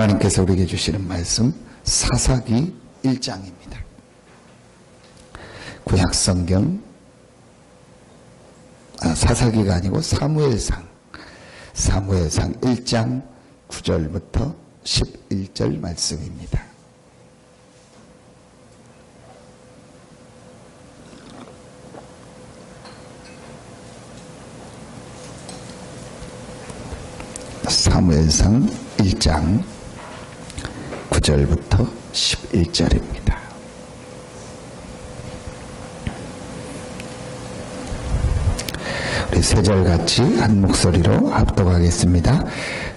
하나님께서 우리에게 주시는 말씀 사사기 1장입니다. 구약성경 사사기가 아니고 사무엘상 1장 9절부터 11절 말씀입니다. 사무엘상 1장 9절부터 11절입니다. 우리 세 절 같이 한 목소리로 합독하겠습니다.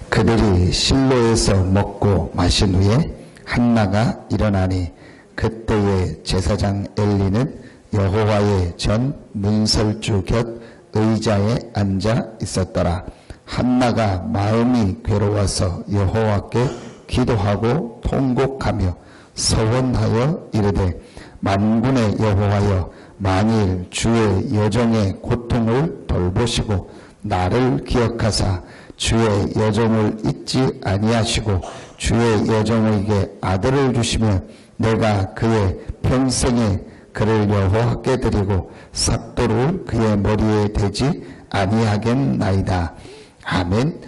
그들이 실로에서 먹고 마신 후에 한나가 일어나니 그때의 제사장 엘리는 여호와의 전 문설주 곁 의자에 앉아 있었더라. 한나가 마음이 괴로워서 여호와께 기도하고 통곡하며 서원하여 이르되 만군의 여호와여 만일 주의 여종의 고통을 돌보시고 나를 기억하사 주의 여종을 잊지 아니하시고 주의 여종에게 아들을 주시면 내가 그의 평생에 그를 여호와께 드리고 삭도를 그의 머리에 대지 아니하겠나이다. 아멘.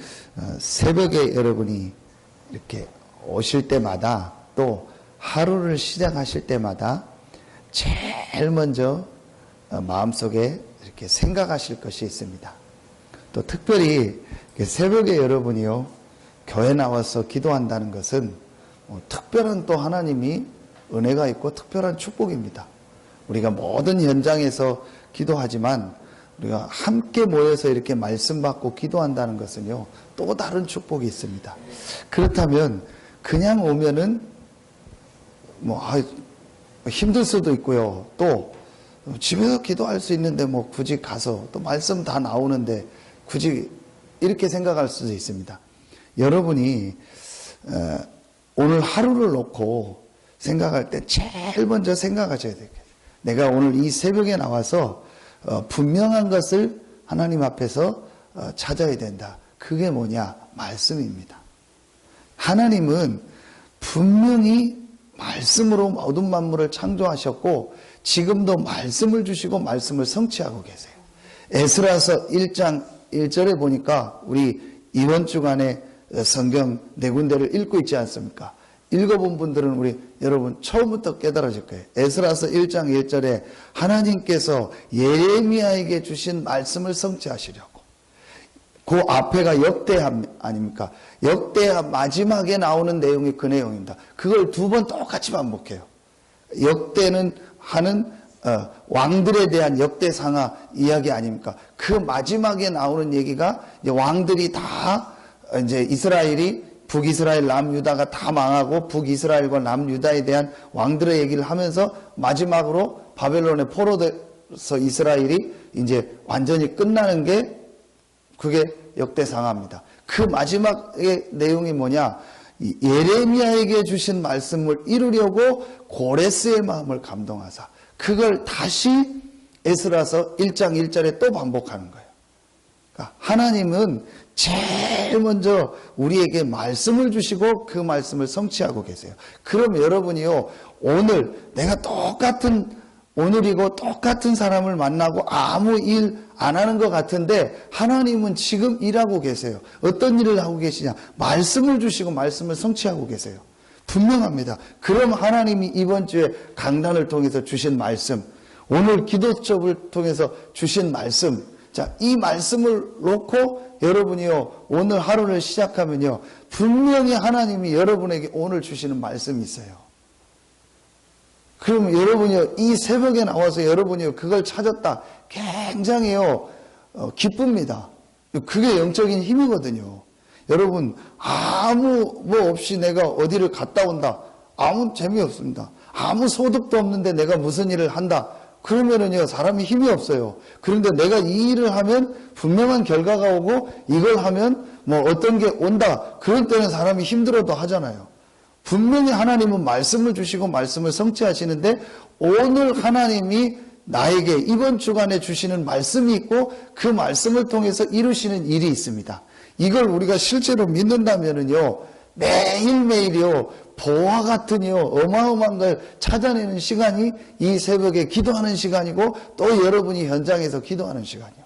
새벽에 여러분이 이렇게 오실 때마다 또 하루를 시작하실 때마다 제일 먼저 마음속에 이렇게 생각하실 것이 있습니다. 또 특별히 새벽에 여러분이요 교회 나와서 기도한다는 것은 특별한 또 하나님이 은혜가 있고 특별한 축복입니다. 우리가 모든 현장에서 기도하지만 우리가 함께 모여서 이렇게 말씀 받고 기도한다는 것은요 또 다른 축복이 있습니다. 그렇다면 그냥 오면은 힘들 수도 있고요. 또 집에서 기도할 수 있는데 굳이 가서 또 말씀 다 나오는데 굳이 이렇게 생각할 수도 있습니다. 여러분이 오늘 하루를 놓고 생각할 때 제일 먼저 생각하셔야 돼요. 내가 오늘 이 새벽에 나와서 분명한 것을 하나님 앞에서 찾아야 된다. 그게 뭐냐? 말씀입니다. 하나님은 분명히 말씀으로 모든 만물을 창조하셨고 지금도 말씀을 주시고 말씀을 성취하고 계세요. 에스라서 1장 1절에 보니까 우리 이번 주간에 성경 네 군데를 읽고 있지 않습니까? 읽어본 분들은 여러분 처음부터 깨달아질 거예요. 에스라서 1장 1절에 하나님께서 예레미야에게 주신 말씀을 성취하시려고. 그 앞에가 역대하 아닙니까? 역대하 마지막에 나오는 내용이 그 내용입니다. 그걸 두 번 똑같이 반복해요. 역대는 하는 왕들에 대한 역대상하 이야기 아닙니까? 그 마지막에 나오는 얘기가 이제 왕들이 다 이제 이스라엘이 북이스라엘 남유다가 다 망하고 북이스라엘과 남유다에 대한 왕들의 얘기를 하면서 마지막으로 바벨론에 포로돼서 이스라엘이 이제 완전히 끝나는 게 그게 역대상하입니다. 그 마지막의 내용이 뭐냐? 예레미야에게 주신 말씀을 이루려고 고레스의 마음을 감동하사 그걸 다시 에스라서 1장 1절에 또 반복하는 거예요. 그러니까 하나님은 제일 먼저 우리에게 말씀을 주시고 그 말씀을 성취하고 계세요. 그럼 여러분이요 오늘 내가 오늘이고 똑같은 사람을 만나고 아무 일 안 하는 것 같은데 하나님은 지금 일하고 계세요. 어떤 일을 하고 계시냐? 말씀을 주시고 말씀을 성취하고 계세요. 분명합니다. 그럼 하나님이 이번 주에 강단을 통해서 주신 말씀, 오늘 기도첩을 통해서 주신 말씀, 자, 이 말씀을 놓고 여러분이요 오늘 하루를 시작하면요 분명히 하나님이 여러분에게 오늘 주시는 말씀이 있어요. 그럼 여러분이요 이 새벽에 나와서 여러분이요 그걸 찾았다 굉장히요 기쁩니다. 그게 영적인 힘이거든요. 여러분 아무 없이 내가 어디를 갔다 온다 아무 재미없습니다. 아무 소득도 없는데 내가 무슨 일을 한다 그러면은요 사람이 힘이 없어요. 그런데 내가 이 일을 하면 분명한 결과가 오고 이걸 하면 어떤 게 온다 그럴 때는 사람이 힘들어도 하잖아요. 분명히 하나님은 말씀을 주시고 말씀을 성취하시는데 오늘 하나님이 나에게 이번 주간에 주시는 말씀이 있고 그 말씀을 통해서 이루시는 일이 있습니다. 이걸 우리가 실제로 믿는다면은요 매일매일이요, 보화 같으니요, 어마어마한 걸 찾아내는 시간이 이 새벽에 기도하는 시간이고, 또 여러분이 현장에서 기도하는 시간이요.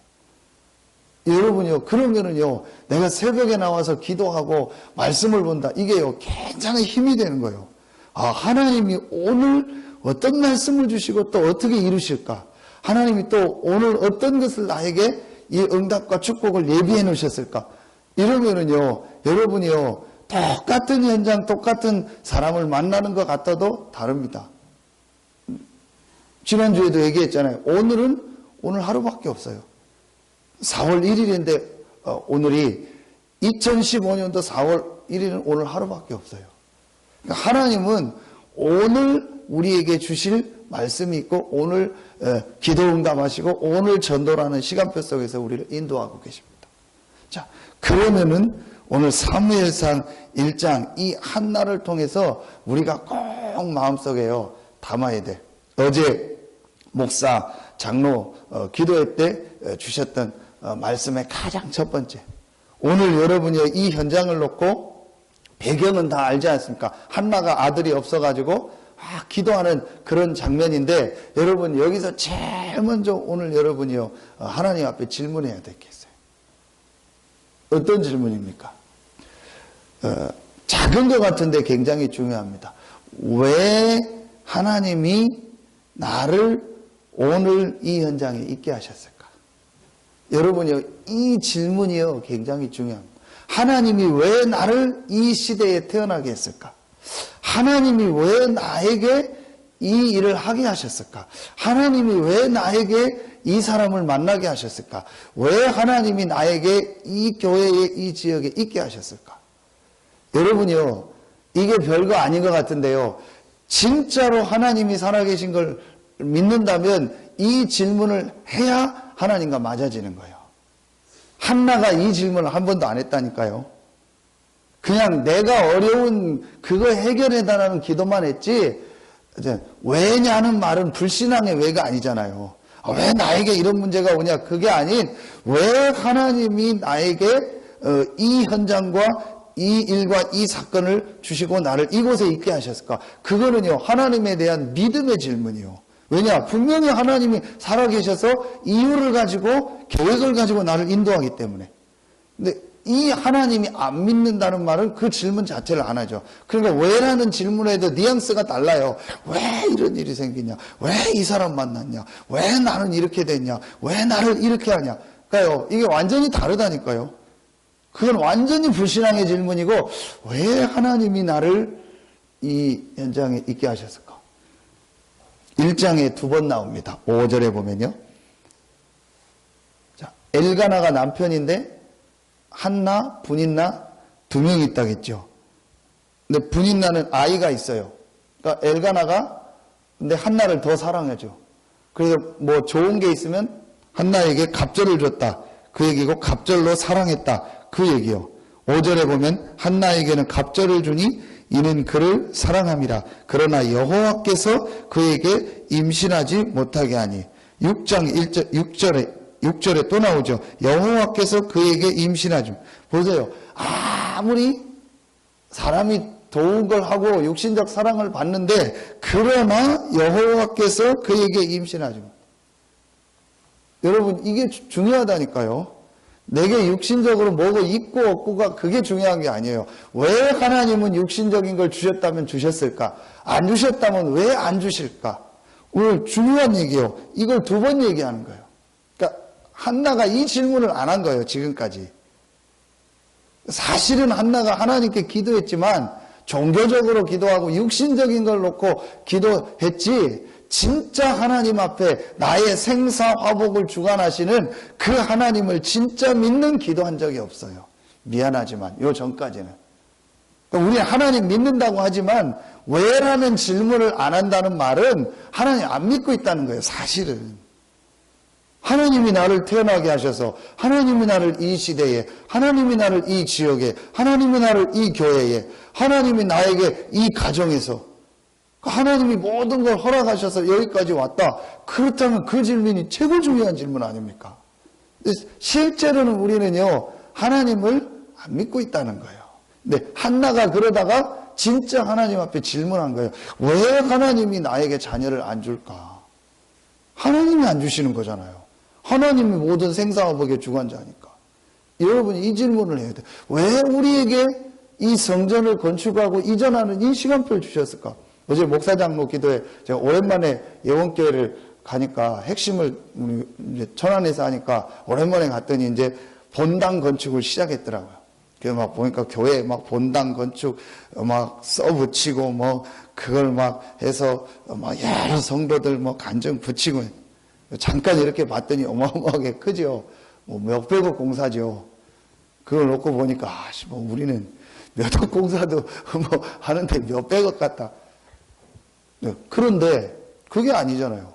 여러분이요, 그러면은요, 내가 새벽에 나와서 기도하고 말씀을 본다. 이게요, 굉장히 힘이 되는 거예요. 아, 하나님이 오늘 어떤 말씀을 주시고 또 어떻게 이루실까? 하나님이 또 오늘 어떤 것을 나에게 이 응답과 축복을 예비해 놓으셨을까? 이러면은요, 여러분이요, 똑같은 현장, 똑같은 사람을 만나는 것 같아도 다릅니다. 지난주에도 얘기했잖아요. 오늘 하루밖에 없어요. 4월 1일인데 오늘이 2015년도 4월 1일은 오늘 하루밖에 없어요. 그러니까 하나님은 오늘 우리에게 주실 말씀이 있고 오늘 기도 응답하시고 오늘 전도라는 시간표 속에서 우리를 인도하고 계십니다. 자, 그러면은 오늘 사무엘상 1장 이 한나를 통해서 우리가 꼭 마음속에요 담아야 돼. 어제 목사 장로 기도회 때 주셨던 말씀의 가장 첫 번째. 오늘 여러분이 이 현장을 놓고 배경은 다 알지 않습니까? 한나가 아들이 없어가지고 기도하는 그런 장면인데 여러분 여기서 제일 먼저 오늘 여러분이요 하나님 앞에 질문해야 될 게 있어요. 어떤 질문입니까? 작은 것 같은데 굉장히 중요합니다. 왜 하나님이 나를 오늘 이 현장에 있게 하셨을까? 여러분이요, 이 질문이요, 굉장히 중요합니다. 하나님이 왜 나를 이 시대에 태어나게 했을까? 하나님이 왜 나에게 이 일을 하게 하셨을까? 하나님이 왜 나에게 이 사람을 만나게 하셨을까? 왜 하나님이 나에게 이 교회에 이 지역에 있게 하셨을까? 여러분이요, 이게 별거 아닌 것 같은데요. 진짜로 하나님이 살아계신 걸 믿는다면 이 질문을 해야 하나님과 맞아지는 거예요. 한나가 이 질문을 한 번도 안 했다니까요. 그냥 내가 어려운 그거 해결해달라는 기도만 했지 왜냐는 말은 불신앙의 왜가 아니잖아요. 왜 나에게 이런 문제가 오냐 그게 아닌 왜 하나님이 나에게 이 현장과 이 일과 이 사건을 주시고 나를 이곳에 있게 하셨을까? 그거는요 하나님에 대한 믿음의 질문이요. 왜냐? 분명히 하나님이 살아계셔서 이유를 가지고 계획을 가지고 나를 인도하기 때문에. 근데 이 하나님이 안 믿는다는 말은 그 질문 자체를 안 하죠. 그러니까 왜라는 질문에도 뉘앙스가 달라요. 왜 이런 일이 생기냐? 왜 이 사람 만났냐? 왜 나는 이렇게 됐냐? 왜 나를 이렇게 하냐? 그러니까요, 이게 완전히 다르다니까요. 그건 완전히 불신앙의 질문이고 왜 하나님이 나를 이 현장에 있게 하셨을까? 1장에 2번 나옵니다. 5절에 보면요. 자, 엘가나가 남편인데 한나, 분인나 2명이 있다겠죠. 근데 분인나는 아이가 있어요. 그러니까 엘가나가 근데 한나를 더 사랑하죠. 그래서 뭐 좋은 게 있으면 한나에게 갑절을 줬다. 그 얘기고 갑절로 사랑했다. 그 얘기요. 5절에 보면 한나에게는 갑절을 주니 이는 그를 사랑함이라. 그러나 여호와께서 그에게 임신하지 못하게 하니. 6장 6절에 또 나오죠. 여호와께서 그에게 임신하죠. 보세요. 아무리 사람이 도운 걸 하고 육신적 사랑을 받는데 그러나 여호와께서 그에게 임신하죠. 여러분 이게 중요하다니까요. 내게 육신적으로 뭐가 있고 없고가 그게 중요한 게 아니에요. 왜 하나님은 육신적인 걸 주셨다면 주셨을까? 안 주셨다면 왜 안 주실까? 오늘 중요한 얘기예요. 이걸 2번 얘기하는 거예요. 그러니까 한나가 이 질문을 안 한 거예요. 지금까지. 사실은 한나가 하나님께 기도했지만 종교적으로 기도하고 육신적인 걸 놓고 기도했지 진짜 하나님 앞에 나의 생사화복을 주관하시는 그 하나님을 진짜 믿는 기도한 적이 없어요. 미안하지만 요 전까지는. 우리 하나님 믿는다고 하지만 왜라는 질문을 안 한다는 말은 하나님 안 믿고 있다는 거예요. 사실은. 하나님이 나를 태어나게 하셔서 하나님이 나를 이 시대에 하나님이 나를 이 지역에 하나님이 나를 이 교회에 하나님이 나에게 이 가정에서 하나님이 모든 걸 허락하셔서 여기까지 왔다. 그렇다면 그 질문이 최고 중요한 질문 아닙니까? 실제로는 우리는요 하나님을 안 믿고 있다는 거예요. 근데 한나가 그러다가 진짜 하나님 앞에 질문한 거예요. 왜 하나님이 나에게 자녀를 안 줄까? 하나님이 안 주시는 거잖아요. 하나님이 모든 생사화복의 주관자니까. 여러분이 이 질문을 해야 돼요. 왜 우리에게 이 성전을 건축하고 이전하는 이 시간표를 주셨을까? 어제 목사장로 기도에 제가 오랜만에 예원교회를 가니까 핵심을 이제 천안에서 하니까 오랜만에 갔더니 이제 본당 건축을 시작했더라고요. 그래서 막 보니까 교회에 막 본당 건축 막 써붙이고 뭐 그걸 막 해서 막 여러 성도들 뭐 간증 붙이고 잠깐 이렇게 봤더니 어마어마하게 크죠. 뭐 몇백억 공사죠. 그걸 놓고 보니까 뭐 우리는 몇억 공사도 뭐 하는데 몇백억 같다. 그런데 그게 아니잖아요.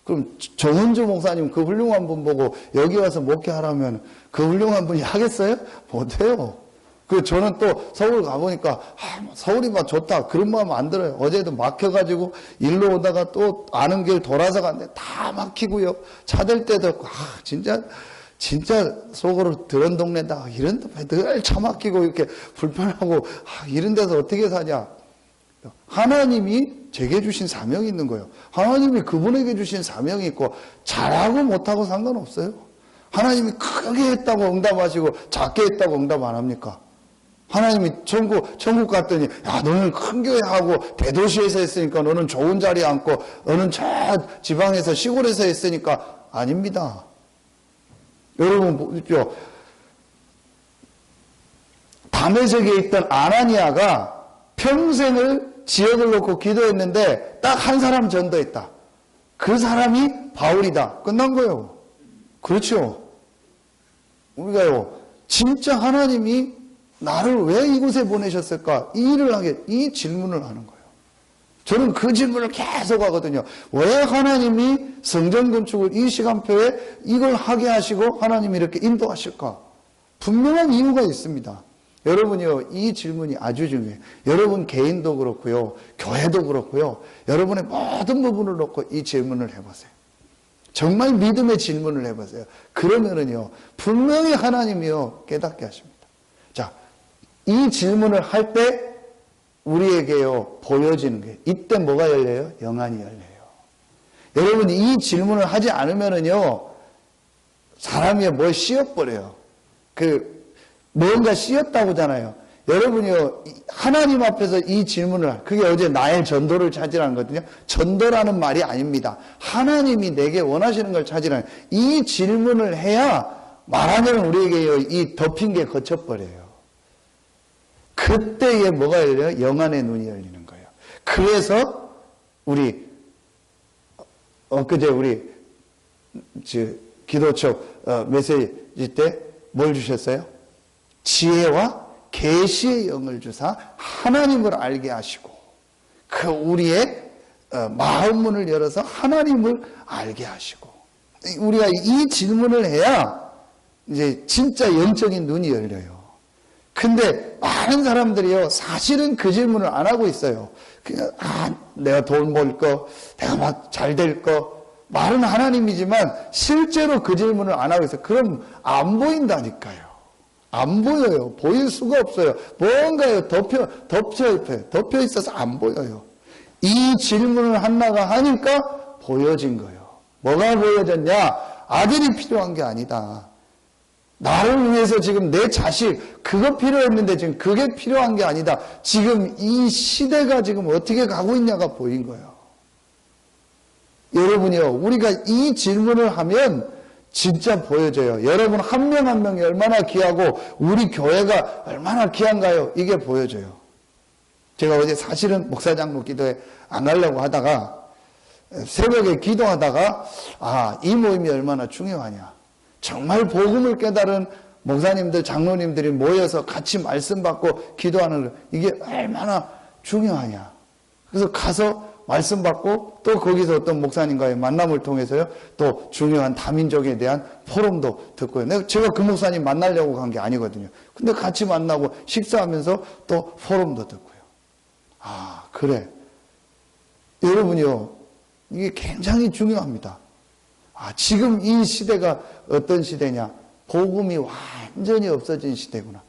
그럼 정은주 목사님 그 훌륭한 분 보고 여기 와서 목회하라면 그 훌륭한 분이 하겠어요? 못해요. 저는 또 서울 가보니까 서울이 막 좋다 그런 마음 안 들어요. 어제도 막혀가지고 일로 오다가 또 아는 길 돌아서 갔는데 다 막히고요. 차 댈 때도 진짜 속으로 더러운 동네다. 이런 데 늘 차 막히고 이렇게 불편하고 이런 데서 어떻게 사냐. 하나님이 제게 주신 사명이 있는 거예요. 하나님이 그분에게 주신 사명이 있고 잘하고 못하고 상관없어요. 하나님이 크게 했다고 응답하시고 작게 했다고 응답 안 합니까? 하나님이 천국 갔더니 야 너는 큰 교회 하고 대도시에서 했으니까 너는 좋은 자리에 앉고 너는 저 지방에서 시골에서 했으니까 아닙니다. 여러분 보십시오. 다메섹에 있던 아나니아가 평생을 지역을 놓고 기도했는데 딱 한 사람 전도했다. 그 사람이 바울이다. 끝난 거예요. 그렇죠. 우리가요 진짜 하나님이 나를 왜 이곳에 보내셨을까? 이 질문을 하는 거예요. 저는 그 질문을 계속 하거든요. 왜 하나님이 성전 건축을 이 시간표에 이걸 하게 하시고 하나님이 이렇게 인도하실까? 분명한 이유가 있습니다. 여러분이요, 이 질문이 아주 중요해요. 여러분 개인도 그렇고요, 교회도 그렇고요, 여러분의 모든 부분을 놓고 이 질문을 해보세요. 정말 믿음의 질문을 해보세요. 그러면은요, 분명히 하나님이요, 깨닫게 하십니다. 자, 이 질문을 할 때 우리에게요 보여지는 게 이때 뭐가 열려요? 영안이 열려요. 여러분이 이 질문을 하지 않으면은요 사람이 뭘 씌어버려요. 뭔가 씌었다고잖아요. 여러분이요 하나님 앞에서 이 질문을 그게 어제 나의 전도를 찾으라는 거거든요. 전도라는 말이 아닙니다. 하나님이 내게 원하시는 걸 찾으라는 이 질문을 해야 말하면 우리에게요 이 덮인 게 거쳐버려요. 그때에 뭐가 열려요? 영안의 눈이 열리는 거예요. 그래서 엊그제 우리 기도촉 메시지 때 뭘 주셨어요? 지혜와 계시의 영을 주사 하나님을 알게 하시고 우리의 마음문을 열어서 하나님을 알게 하시고 우리가 이 질문을 해야 이제 진짜 영적인 눈이 열려요. 근데 많은 사람들이요 사실은 그 질문을 안 하고 있어요. 그냥 내가 돈 벌 거, 내가 막 잘 될 거 말은 하나님이지만 실제로 그 질문을 안 하고 있어요. 그럼 안 보인다니까요. 안 보여요. 보일 수가 없어요. 뭔가요 덮여 있어서 안 보여요. 이 질문을 한나가 하니까 보여진 거예요. 뭐가 보여졌냐? 아들이 필요한 게 아니다. 나를 위해서 지금 내 자식 그거 필요했는데 지금 그게 필요한 게 아니다. 지금 이 시대가 지금 어떻게 가고 있냐가 보인 거예요. 여러분이요 우리가 이 질문을 하면 진짜 보여져요. 여러분 한 명 한 명이 얼마나 귀하고 우리 교회가 얼마나 귀한가요? 이게 보여져요. 제가 어제 사실은 목사장로 기도에 안 가려고 하다가 새벽에 기도하다가 이 모임이 얼마나 중요하냐. 정말 복음을 깨달은 목사님들, 장로님들이 모여서 같이 말씀 받고 기도하는 이게 얼마나 중요하냐. 그래서 가서 말씀 받고 또 거기서 어떤 목사님과의 만남을 통해서요. 또 중요한 다민족에 대한 포럼도 듣고요. 제가 그 목사님 만나려고 간 게 아니거든요. 근데 같이 만나고 식사하면서 또 포럼도 듣고요. 그래. 여러분이요. 이게 굉장히 중요합니다. 지금 이 시대가 어떤 시대냐? 복음이 완전히 없어진 시대구나.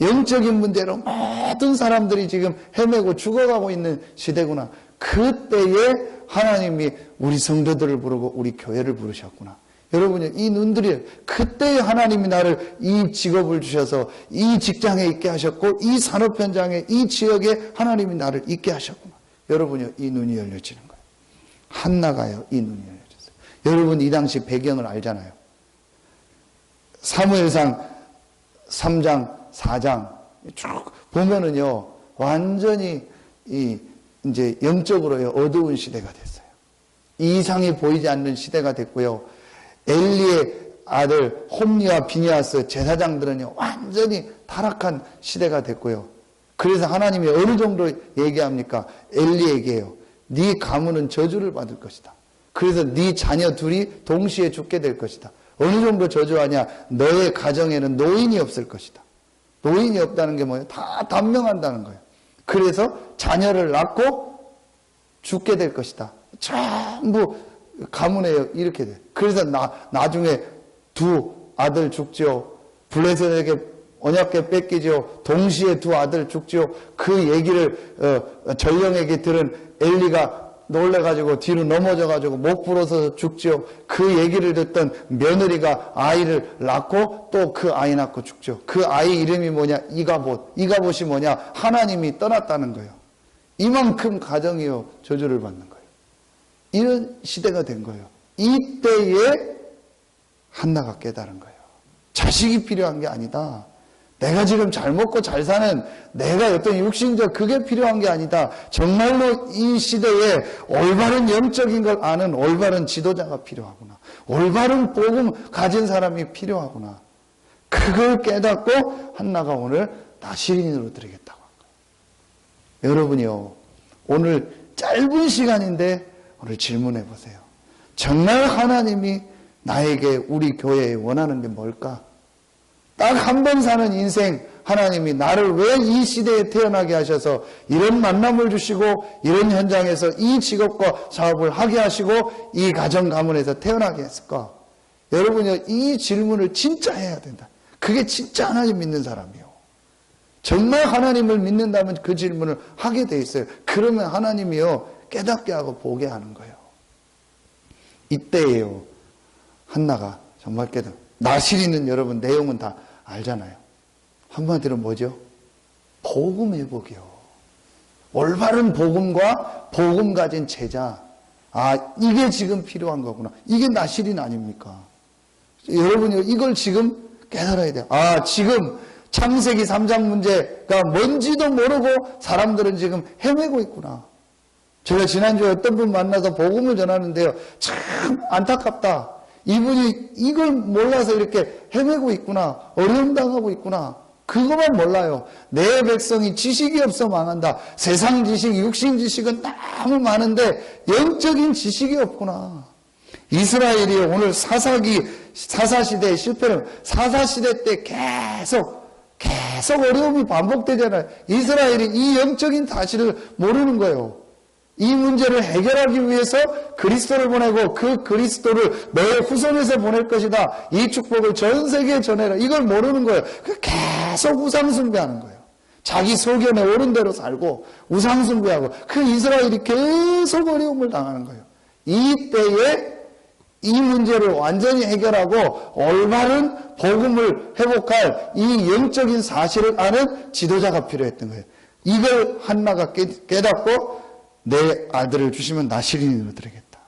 영적인 문제로 모든 사람들이 지금 헤매고 죽어가고 있는 시대구나. 그때에 하나님이 우리 성도들을 부르고 우리 교회를 부르셨구나. 여러분이 이 눈들이 그때에 하나님이 나를 이 직업을 주셔서 이 직장에 있게 하셨고 이 산업 현장에 이 지역에 하나님이 나를 있게 하셨구나. 여러분이 이 눈이 열려지는 거예요. 한나가요. 이 눈이 열려졌어요. 여러분 이 당시 배경을 알잖아요. 사무엘상 3장 4장 쭉 보면은요 완전히 이제 영적으로요 어두운 시대가 됐어요. 이상이 보이지 않는 시대가 됐고요. 엘리의 아들 홈리와 비니아스 제사장들은요 완전히 타락한 시대가 됐고요. 그래서 하나님이 어느 정도 얘기합니까? 엘리에게요. 네 가문은 저주를 받을 것이다. 그래서 네 자녀 둘이 동시에 죽게 될 것이다. 어느 정도 저주하냐? 너의 가정에는 노인이 없을 것이다. 노인이 없다는 게 뭐예요? 다 단명한다는 거예요. 그래서 자녀를 낳고 죽게 될 것이다. 전부 가문에 이렇게 돼. 그래서 나중에 두 아들 죽지요. 블레셋에게 언약궤 뺏기죠. 동시에 두 아들 죽지요. 그 얘기를 전령에게 들은 엘리가 놀래가지고 뒤로 넘어져가지고 목 부러서 죽지요. 그 얘기를 듣던 며느리가 아이를 낳고 또 그 아이 낳고 죽죠. 그 아이 이름이 뭐냐? 이가봇. 이가봇이 뭐냐? 하나님이 떠났다는 거예요. 이만큼 가정이요 저주를 받는 거예요. 이런 시대가 된 거예요. 이때에 한나가 깨달은 거예요. 자식이 필요한 게 아니다. 내가 지금 잘 먹고 잘 사는 내가 어떤 육신적 그게 필요한 게 아니다. 정말로 이 시대에 올바른 영적인 걸 아는 올바른 지도자가 필요하구나. 올바른 복음 가진 사람이 필요하구나. 그걸 깨닫고 한나가 오늘 나시린으로 드리겠다고 한 거예요. 여러분이요. 오늘 짧은 시간인데 오늘 질문해 보세요. 정말 하나님이 나에게 우리 교회에 원하는 게 뭘까? 딱 한 번 사는 인생 하나님이 나를 왜 이 시대에 태어나게 하셔서 이런 만남을 주시고 이런 현장에서 이 직업과 사업을 하게 하시고 이 가정 가문에서 태어나게 했을까? 여러분이 이 질문을 진짜 해야 된다. 그게 진짜 하나님 믿는 사람이요. 정말 하나님을 믿는다면 그 질문을 하게 돼 있어요. 그러면 하나님이요 깨닫게 하고 보게 하는 거예요. 이때예요. 한나가 정말 깨닫. 나시린은 여러분 내용은 다 알잖아요. 한마디로 뭐죠? 복음 회복이요. 올바른 복음과 복음 가진 제자. 아, 이게 지금 필요한 거구나. 이게 나시린 아닙니까? 여러분이 이걸 지금 깨달아야 돼요. 아, 지금 창세기 3장 문제가 뭔지도 모르고 사람들은 지금 헤매고 있구나. 제가 지난주에 어떤 분 만나서 복음을 전하는데요. 참 안타깝다. 이분이 이걸 몰라서 이렇게 헤매고 있구나. 어려움 당하고 있구나. 그것만 몰라요. 내 백성이 지식이 없어 망한다. 세상 지식, 육신 지식은 너무 많은데 영적인 지식이 없구나. 이스라엘이 오늘 사사시대의 실패는 사사시대 때 계속 어려움이 반복되잖아요. 이스라엘이 이 영적인 사실을 모르는 거예요. 이 문제를 해결하기 위해서 그리스도를 보내고 그 그리스도를 너의 후손에서 보낼 것이다. 이 축복을 전 세계에 전해라. 이걸 모르는 거예요. 계속 우상숭배하는 거예요. 자기 소견에 옳은 대로 살고 우상숭배하고 그 이스라엘이 계속 어려움을 당하는 거예요. 이때에 이 문제를 완전히 해결하고 올바른 복음을 회복할 이 영적인 사실을 아는 지도자가 필요했던 거예요. 이걸 한나가 깨닫고 내 아들을 주시면 나시린으로 드리겠다.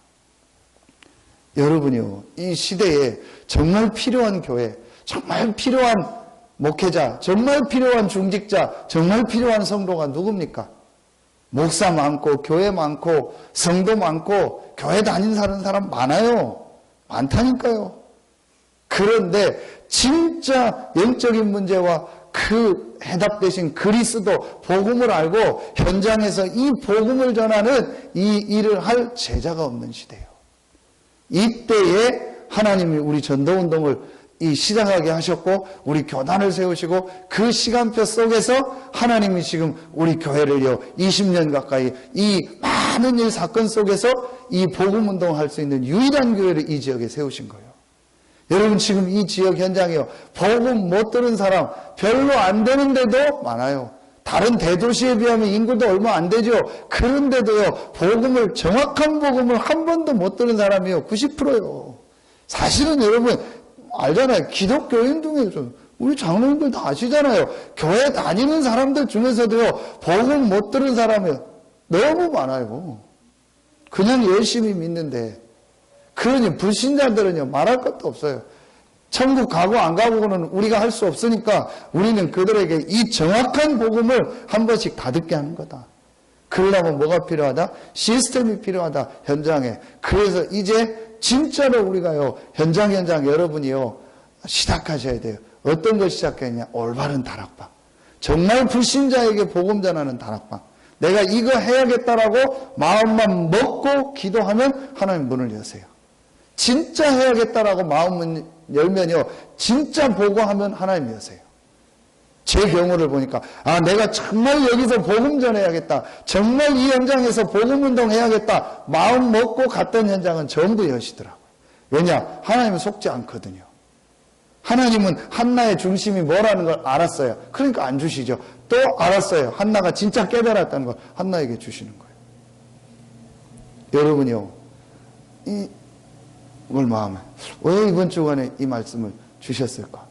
여러분이요, 이 시대에 정말 필요한 교회, 정말 필요한 목회자, 정말 필요한 중직자, 정말 필요한 성도가 누굽니까? 목사 많고 교회 많고 성도 많고 교회 다니는 사람 많아요. 많다니까요. 그런데 진짜 영적인 문제와 그 해답 대신 그리스도 복음을 알고 현장에서 이 복음을 전하는 이 일을 할 제자가 없는 시대예요. 이때에 하나님이 우리 전도운동을 시작하게 하셨고 우리 교단을 세우시고 그 시간표 속에서 하나님이 지금 우리 교회를요 20년 가까이 이 많은 일 사건 속에서 이 복음운동을 할 수 있는 유일한 교회를 이 지역에 세우신 거예요. 여러분 지금 이 지역 현장이요. 복음 못 들은 사람 별로 안 되는데도 많아요. 다른 대도시에 비하면 인구도 얼마 안 되죠. 그런데도요. 복음을 정확한 복음을 한 번도 못 들은 사람이요. 90%요. 사실은 여러분 알잖아요. 기독교인 중에서 우리 장로님들 다 아시잖아요. 교회 다니는 사람들 중에서도요. 복음 못 들은 사람이 너무 많아요. 그냥 열심히 믿는데 그러니 불신자들은요. 말할 것도 없어요. 천국 가고 안 가고는 우리가 할 수 없으니까 우리는 그들에게 이 정확한 복음을 한 번씩 다 듣게 하는 거다. 그러려면 뭐가 필요하다? 시스템이 필요하다. 현장에. 그래서 이제 진짜로 우리가요. 현장 여러분이요. 시작하셔야 돼요. 어떤 걸 시작했냐? 올바른 다락방. 정말 불신자에게 복음 전하는 다락방. 내가 이거 해야겠다라고 마음만 먹고 기도하면 하나님 문을 여세요. 진짜 해야겠다라고 마음을 열면요. 진짜 보고 하면 하나님 여세요. 제 경우를 보니까 내가 정말 여기서 복음 전해야겠다. 정말 이 현장에서 복음 운동 해야겠다. 마음 먹고 갔던 현장은 전부 여시더라고요. 왜냐? 하나님은 속지 않거든요. 하나님은 한나의 중심이 뭐라는 걸 알았어요. 그러니까 안 주시죠. 또 알았어요. 한나가 진짜 깨달았다는 걸 한나에게 주시는 거예요. 여러분이요. 이걸 마음에 왜 이번 주간에 이 말씀을 주셨을까?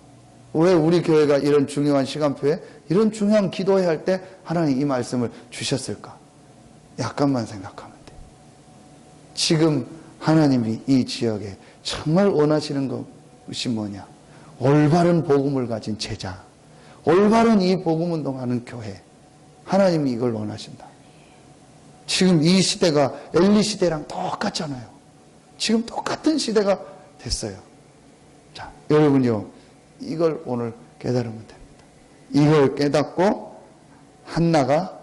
왜 우리 교회가 이런 중요한 시간표에 이런 중요한 기도회 할 때 하나님 이 말씀을 주셨을까? 약간만 생각하면 돼. 지금 하나님이 이 지역에 정말 원하시는 것이 뭐냐? 올바른 복음을 가진 제자, 올바른 이 복음 운동하는 교회. 하나님이 이걸 원하신다. 지금 이 시대가 엘리 시대랑 똑같잖아요. 지금 똑같은 시대가 됐어요. 자, 여러분요, 이걸 오늘 깨달으면 됩니다. 이걸 깨닫고 한나가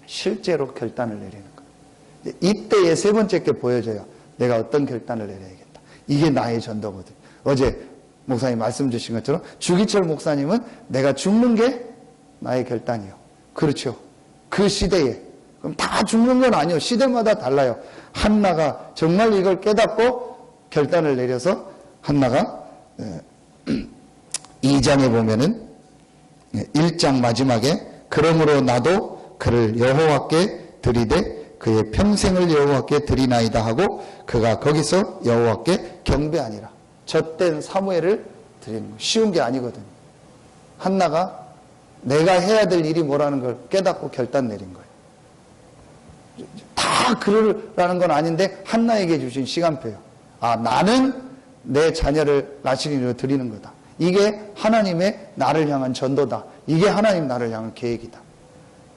실제로 결단을 내리는 거예요. 이때의 세 번째 게 보여져요. 내가 어떤 결단을 내려야겠다. 이게 나의 전도거든. 어제 목사님 말씀 주신 것처럼 주기철 목사님은 내가 죽는 게 나의 결단이요. 그렇죠. 그 시대에. 그럼 다 죽는 건 아니요. 시대마다 달라요. 한나가 정말 이걸 깨닫고 결단을 내려서 한나가 2장에 보면은 1장 마지막에 그러므로 나도 그를 여호와께 드리되 그의 평생을 여호와께 드리나이다 하고 그가 거기서 여호와께 경배하니라. 젖된 사무엘을 드리는 거예요. 쉬운 게 아니거든요. 한나가 내가 해야 될 일이 뭐라는 걸 깨닫고 결단 내린 거예요. 다 그러라는 건 아닌데 한나에게 주신 시간표예요. 나는 내 자녀를 나시린으로 드리는 거다. 이게 하나님의 나를 향한 전도다. 이게 하나님 나를 향한 계획이다.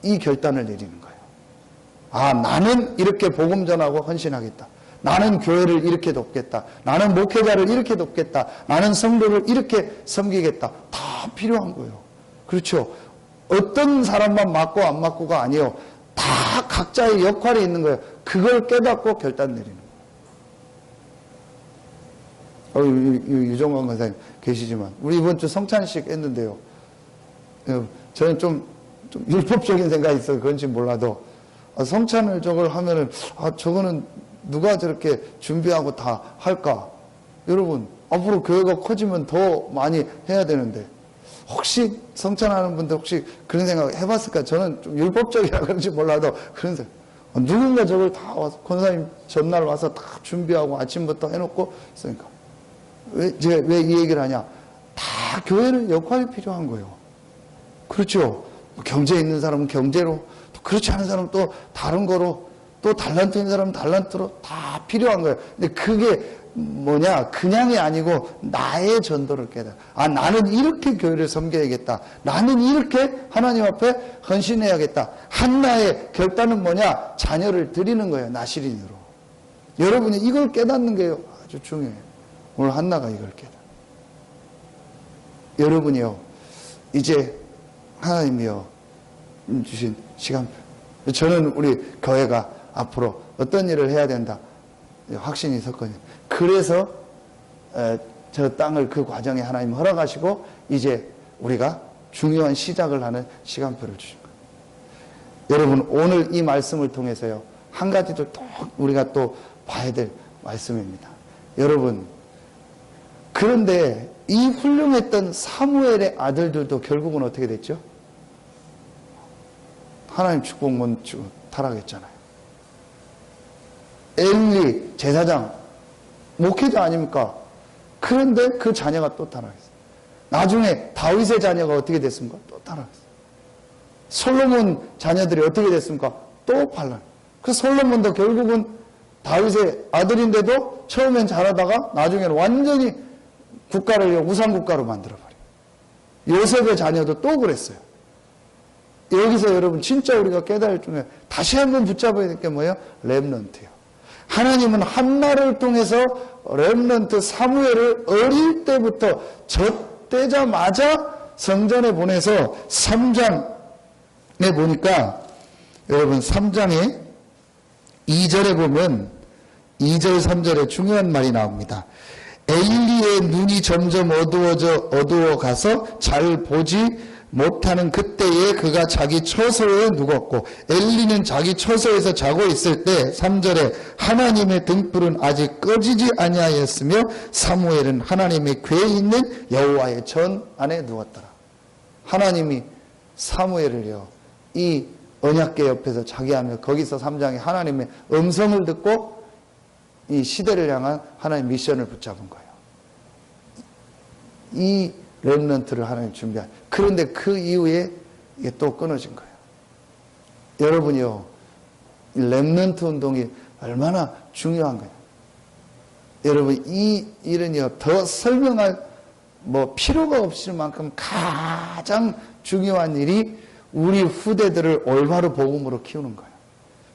이 결단을 내리는 거예요. 나는 이렇게 복음 전하고 헌신하겠다. 나는 교회를 이렇게 돕겠다. 나는 목회자를 이렇게 돕겠다. 나는 성도를 이렇게 섬기겠다. 다 필요한 거예요. 그렇죠. 어떤 사람만 맡고 안 맡고가 아니에요. 다 각자의 역할이 있는 거예요. 그걸 깨닫고 결단 내리는 거예요. 유정관 권사님 계시지만 우리 이번 주 성찬식 했는데요. 저는 좀 율법적인 생각이 있어서 그런지 몰라도 성찬을 저걸 하면은 저거는 누가 저렇게 준비하고 다 할까? 여러분 앞으로 교회가 커지면 더 많이 해야 되는데 혹시 성찬하는 분들 혹시 그런 생각 해봤을까? 저는 좀 율법적이라 그런지 몰라도 그런 생각. 누군가 저걸 다 와서 권사님 전날 와서 다 준비하고 아침부터 해놓고 있으니까 왜 이 얘기를 하냐? 다 교회는 역할이 필요한 거예요. 그렇죠? 경제 있는 사람은 경제로, 또 그렇지 않은 사람은 또 다른 거로, 또 달란트 있는 사람은 달란트로 다 필요한 거예요. 근데 그게 뭐냐? 그냥이 아니고 나의 전도를 깨달아. 나는 이렇게 교회를 섬겨야겠다. 나는 이렇게 하나님 앞에 헌신해야겠다. 한나의 결단은 뭐냐? 자녀를 드리는 거예요. 나시린으로. 여러분이 이걸 깨닫는 게 아주 중요해요. 오늘 한나가 이걸 깨달아. 여러분이요. 이제 하나님이요. 주신 시간표. 저는 우리 교회가 앞으로 어떤 일을 해야 된다. 확신이 섰거든요. 그래서 저 땅을 그 과정에 하나님 허락하시고 이제 우리가 중요한 시작을 하는 시간표를 주신 거예요. 여러분 오늘 이 말씀을 통해서요. 한 가지도 또 우리가 또 봐야 될 말씀입니다. 여러분 그런데 이 훌륭했던 사무엘의 아들들도 결국은 어떻게 됐죠? 하나님 축복문 타락했잖아요. 엘리 제사장 목회자 아닙니까? 그런데 그 자녀가 또 타락했어요. 나중에 다윗의 자녀가 어떻게 됐습니까? 또 타락했어요. 솔로몬 자녀들이 어떻게 됐습니까? 또 반란. 그 솔로몬도 결국은 다윗의 아들인데도 처음엔 잘하다가 나중에는 완전히 국가를 우상국가로 만들어버려요. 요셉의 자녀도 또 그랬어요. 여기서 여러분 진짜 우리가 깨달을 중에 다시 한번 붙잡아야 될 게 뭐예요? 렘넌트요. 하나님은 한나를 통해서 렘넌트 사무엘을 어릴 때부터 젖되자마자 성전에 보내서 3장에 보니까 여러분 3장에 2절에 보면 2절 3절에 중요한 말이 나옵니다. 엘리의 눈이 점점 어두워가서 잘 보지 못하는 그때에 그가 자기 처소에 눕었고 엘리는 자기 처소에서 자고 있을 때 3절에 하나님의 등불은 아직 꺼지지 아니하였으며 사무엘은 하나님의 궤에 있는 여호와의 전 안에 누웠더라. 하나님이 사무엘을요 이 언약궤 옆에서 자게 하며 거기서 3장에 하나님의 음성을 듣고 이 시대를 향한 하나님의 미션을 붙잡은 거예요. 이 렘넌트를 하나님 준비한. 그런데 그 이후에 이게 또 끊어진 거예요. 여러분이요, 이 렘넌트 운동이 얼마나 중요한 거예요. 여러분 이 일은요 더 설명할 필요가 없을 만큼 가장 중요한 일이 우리 후대들을 올바로 복음으로 키우는 거예요.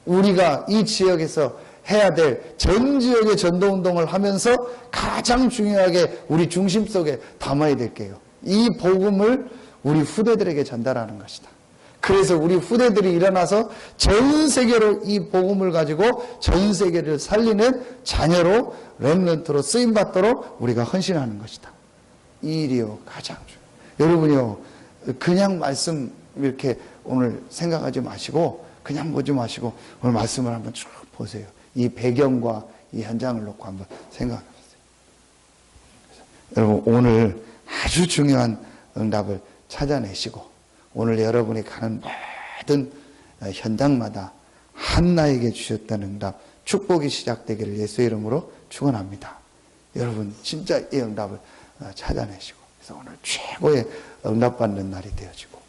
우리가 이 지역에서 해야 될 전 지역의 전도운동을 하면서 가장 중요하게 우리 중심 속에 담아야 될 게요. 이 복음을 우리 후대들에게 전달하는 것이다. 그래서 우리 후대들이 일어나서 전 세계로 이 복음을 가지고 전 세계를 살리는 자녀로 렘넌트로 쓰임받도록 우리가 헌신하는 것이다. 이 일이요 가장 중요해요. 여러분이요 그냥 말씀 이렇게 오늘 생각하지 마시고 그냥 보지 마시고 오늘 말씀을 한번 쭉 보세요. 이 배경과 이 현장을 놓고 한번 생각해 보세요. 여러분 오늘 아주 중요한 응답을 찾아내시고 오늘 여러분이 가는 모든 현장마다 한나에게 주셨던 응답 축복이 시작되기를 예수의 이름으로 축원합니다. 여러분 진짜 이 응답을 찾아내시고 그래서 오늘 최고의 응답받는 날이 되어지고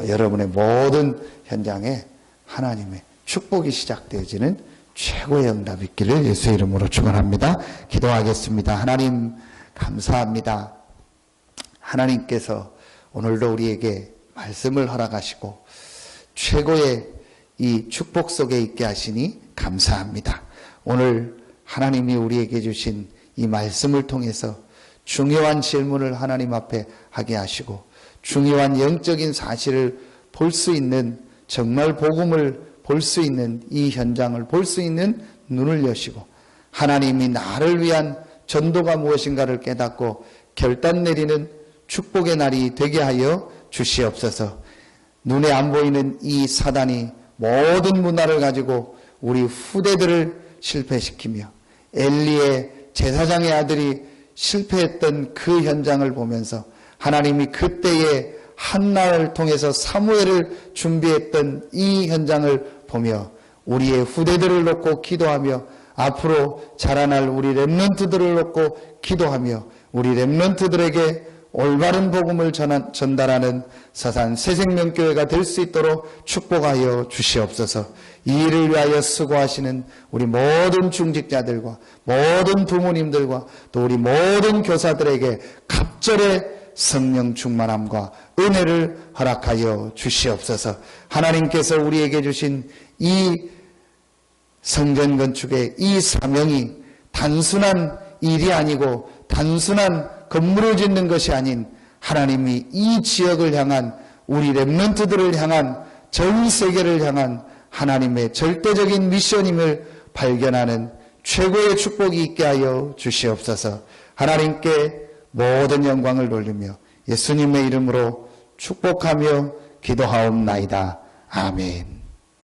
여러분의 모든 현장에 하나님의 축복이 시작되어지는 최고의 응답이 있기를 예수의 이름으로 축원합니다. 기도하겠습니다. 하나님 감사합니다. 하나님께서 오늘도 우리에게 말씀을 허락하시고 최고의 이 축복 속에 있게 하시니 감사합니다. 오늘 하나님이 우리에게 주신 이 말씀을 통해서 중요한 질문을 하나님 앞에 하게 하시고 중요한 영적인 사실을 볼 수 있는 정말 복음을 볼 수 있는 이 현장을 볼 수 있는 눈을 여시고 하나님이 나를 위한 전도가 무엇인가를 깨닫고 결단 내리는 축복의 날이 되게 하여 주시옵소서. 눈에 안 보이는 이 사단이 모든 문화를 가지고 우리 후대들을 실패시키며 엘리의 제사장의 아들이 실패했던 그 현장을 보면서 하나님이 그때의 한나를 통해서 사무엘을 준비했던 이 현장을 보며 우리의 후대들을 놓고 기도하며 앞으로 자라날 우리 렘넌트들을 놓고 기도하며 우리 렘넌트들에게 올바른 복음을 전달하는 서산 새생명교회가 될 수 있도록 축복하여 주시옵소서. 이 일을 위하여 수고하시는 우리 모든 중직자들과 모든 부모님들과 또 우리 모든 교사들에게 갑절의 성령 충만함과 은혜를 허락하여 주시옵소서. 하나님께서 우리에게 주신 이 성전 건축의 이 사명이 단순한 일이 아니고 단순한 건물을 짓는 것이 아닌 하나님이 이 지역을 향한 우리 렘넌트들을 향한 전 세계를 향한 하나님의 절대적인 미션임을 발견하는 최고의 축복이 있게 하여 주시옵소서. 하나님께 모든 영광을 돌리며 예수님의 이름으로 축복하며 기도하옵나이다. 아멘.